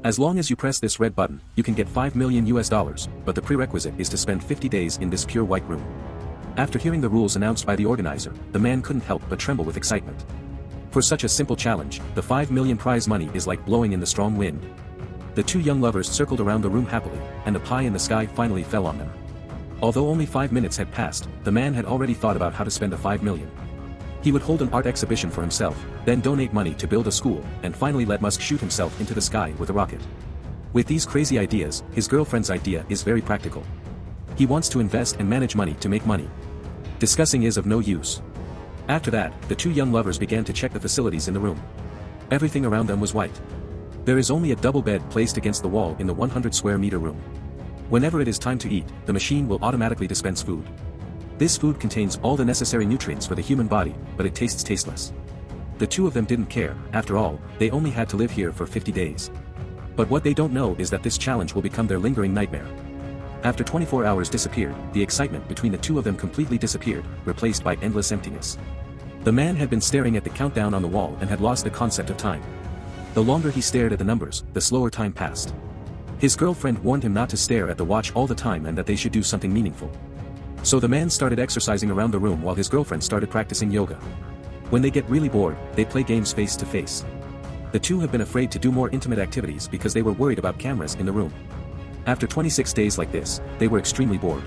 As long as you press this red button, you can get $5 million, but the prerequisite is to spend 50 days in this pure white room. After hearing the rules announced by the organizer, the man couldn't help but tremble with excitement. For such a simple challenge, the $5 million prize money is like blowing in the strong wind. The two young lovers circled around the room happily, and the pie in the sky finally fell on them. Although only 5 minutes had passed, the man had already thought about how to spend the $5 million. He would hold an art exhibition for himself, then donate money to build a school, and finally let Musk shoot himself into the sky with a rocket. With these crazy ideas, his girlfriend's idea is very practical. He wants to invest and manage money to make money. Discussing is of no use. After that, the two young lovers began to check the facilities in the room. Everything around them was white. There is only a double bed placed against the wall in the 100 square meter room. Whenever it is time to eat, the machine will automatically dispense food. This food contains all the necessary nutrients for the human body, but it tastes tasteless. The two of them didn't care, after all, they only had to live here for 50 days. But what they don't know is that this challenge will become their lingering nightmare. After 24 hours disappeared, the excitement between the two of them completely disappeared, replaced by endless emptiness. The man had been staring at the countdown on the wall and had lost the concept of time. The longer he stared at the numbers, the slower time passed. His girlfriend warned him not to stare at the watch all the time and that they should do something meaningful. So the man started exercising around the room while his girlfriend started practicing yoga. When they get really bored, they play games face to face. The two have been afraid to do more intimate activities because they were worried about cameras in the room. After 26 days like this, they were extremely bored.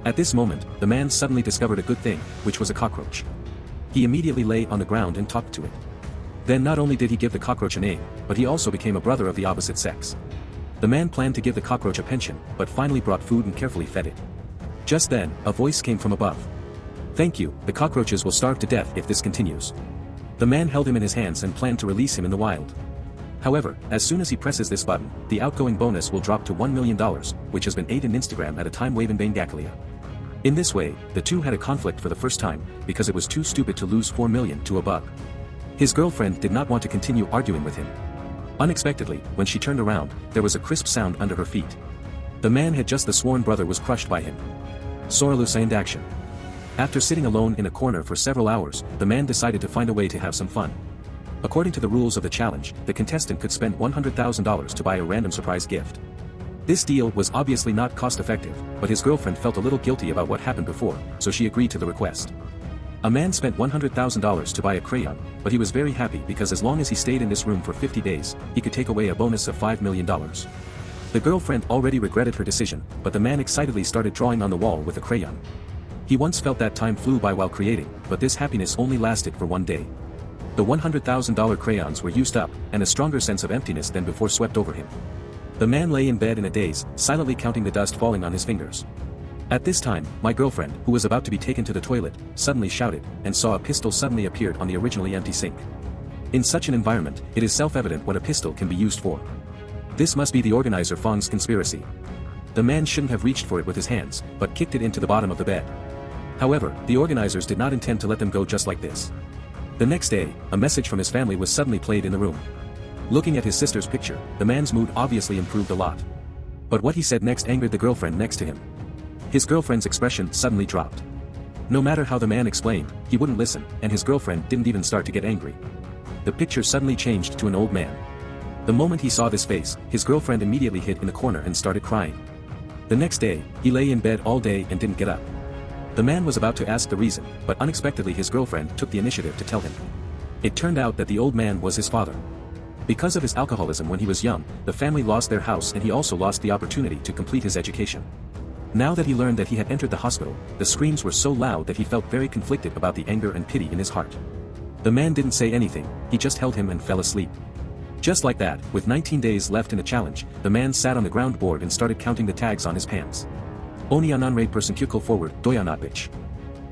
At this moment, the man suddenly discovered a good thing, which was a cockroach. He immediately lay on the ground and talked to it. Then not only did he give the cockroach a name, but he also became a brother of the opposite sex. The man planned to give the cockroach a pension, but finally brought food and carefully fed it. Just then, a voice came from above. "Thank you, the cockroaches will starve to death if this continues." The man held him in his hands and planned to release him in the wild. However, as soon as he presses this button, the outgoing bonus will drop to $1 million, which has been ate in Instagram at a time wave in Bangaklia. In this way, the two had a conflict for the first time, because it was too stupid to lose $4 million to a bug. His girlfriend did not want to continue arguing with him. Unexpectedly, when she turned around, there was a crisp sound under her feet. The man had just the sworn brother was crushed by him. Soralusind action. After sitting alone in a corner for several hours, the man decided to find a way to have some fun. According to the rules of the challenge, the contestant could spend $100,000 to buy a random surprise gift. This deal was obviously not cost-effective, but his girlfriend felt a little guilty about what happened before, so she agreed to the request. A man spent $100,000 to buy a crayon, but he was very happy because as long as he stayed in this room for 50 days, he could take away a bonus of $5 million. The girlfriend already regretted her decision, but the man excitedly started drawing on the wall with a crayon. He once felt that time flew by while creating, but this happiness only lasted for one day. The $100,000 crayons were used up, and a stronger sense of emptiness than before swept over him. The man lay in bed in a daze, silently counting the dust falling on his fingers. At this time, my girlfriend, who was about to be taken to the toilet, suddenly shouted, and saw a pistol suddenly appeared on the originally empty sink. In such an environment, it is self-evident what a pistol can be used for. This must be the organizer Fong's conspiracy. The man shouldn't have reached for it with his hands, but kicked it into the bottom of the bed. However, the organizers did not intend to let them go just like this. The next day, a message from his family was suddenly played in the room. Looking at his sister's picture, the man's mood obviously improved a lot. But what he said next angered the girlfriend next to him. His girlfriend's expression suddenly dropped. No matter how the man explained, he wouldn't listen, and his girlfriend didn't even start to get angry. The picture suddenly changed to an old man. The moment he saw this face, his girlfriend immediately hid in a corner and started crying. The next day, he lay in bed all day and didn't get up. The man was about to ask the reason, but unexpectedly his girlfriend took the initiative to tell him. It turned out that the old man was his father. Because of his alcoholism when he was young, the family lost their house and he also lost the opportunity to complete his education. Now that he learned that he had entered the hospital, the screams were so loud that he felt very conflicted about the anger and pity in his heart. The man didn't say anything, he just held him and fell asleep. Just like that, with 19 days left in the challenge, the man sat on the ground board and started counting the tags on his pants. Oni ananre persenkukul forward, doyanatbich.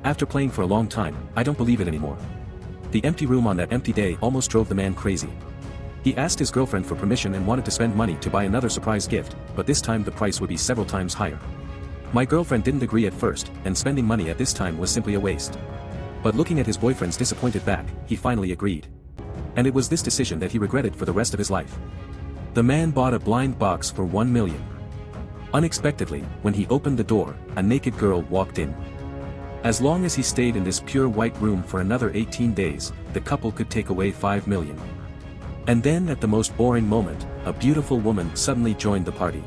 After playing for a long time, I don't believe it anymore. The empty room on that empty day almost drove the man crazy. He asked his girlfriend for permission and wanted to spend money to buy another surprise gift, but this time the price would be several times higher. My girlfriend didn't agree at first, and spending money at this time was simply a waste. But looking at his boyfriend's disappointed back, he finally agreed. And it was this decision that he regretted for the rest of his life. The man bought a blind box for $1 million. Unexpectedly, when he opened the door, a naked girl walked in. As long as he stayed in this pure white room for another 18 days, the couple could take away $5 million. And then at the most boring moment, a beautiful woman suddenly joined the party.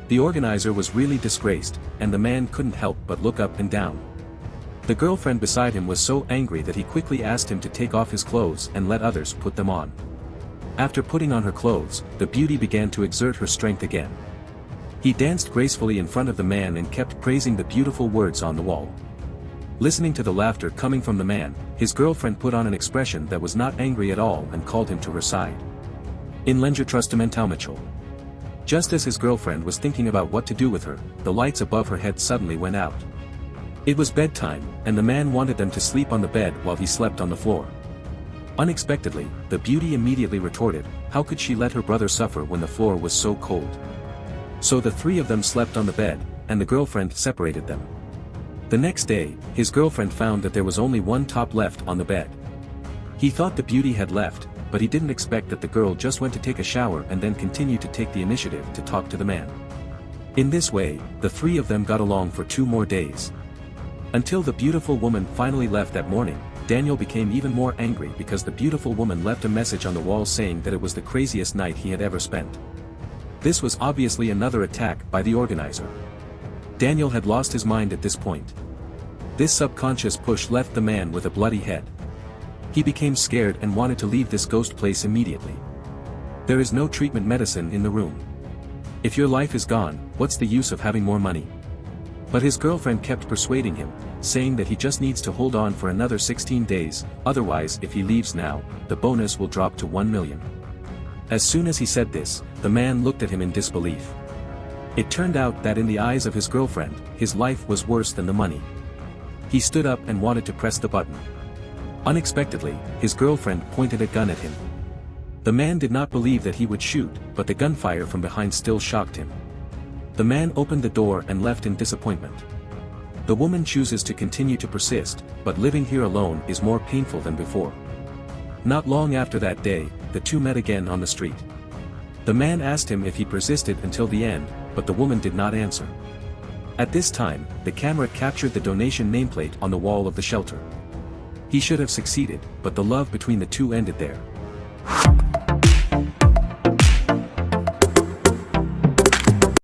The organizer was really disgraced, and the man couldn't help but look up and down. The girlfriend beside him was so angry that he quickly asked him to take off his clothes and let others put them on. After putting on her clothes, the beauty began to exert her strength again. He danced gracefully in front of the man and kept praising the beautiful words on the wall. Listening to the laughter coming from the man, his girlfriend put on an expression that was not angry at all and called him to her side. TheImmaculateRoom. Just as his girlfriend was thinking about what to do with her, the lights above her head suddenly went out. It was bedtime, and the man wanted them to sleep on the bed while he slept on the floor. Unexpectedly, the beauty immediately retorted, how could she let her brother suffer when the floor was so cold? So the three of them slept on the bed, and the girlfriend separated them. The next day, his girlfriend found that there was only one top left on the bed. He thought the beauty had left, but he didn't expect that the girl just went to take a shower and then continued to take the initiative to talk to the man. In this way, the three of them got along for 2 more days. Until the beautiful woman finally left that morning, Daniel became even more angry because the beautiful woman left a message on the wall saying that it was the craziest night he had ever spent. This was obviously another attack by the organizer. Daniel had lost his mind at this point. This subconscious push left the man with a bloody head. He became scared and wanted to leave this ghost place immediately. There is no treatment medicine in the room. If your life is gone, what's the use of having more money? But his girlfriend kept persuading him, saying that he just needs to hold on for another 16 days, otherwise if he leaves now, the bonus will drop to 1 million. As soon as he said this, the man looked at him in disbelief. It turned out that in the eyes of his girlfriend, his life was worse than the money. He stood up and wanted to press the button. Unexpectedly, his girlfriend pointed a gun at him. The man did not believe that he would shoot, but the gunfire from behind still shocked him. The man opened the door and left in disappointment. The woman chooses to continue to persist, but living here alone is more painful than before. Not long after that day, the two met again on the street. The man asked him if he persisted until the end, but the woman did not answer. At this time, the camera captured the donation nameplate on the wall of the shelter. He should have succeeded, but the love between the two ended there.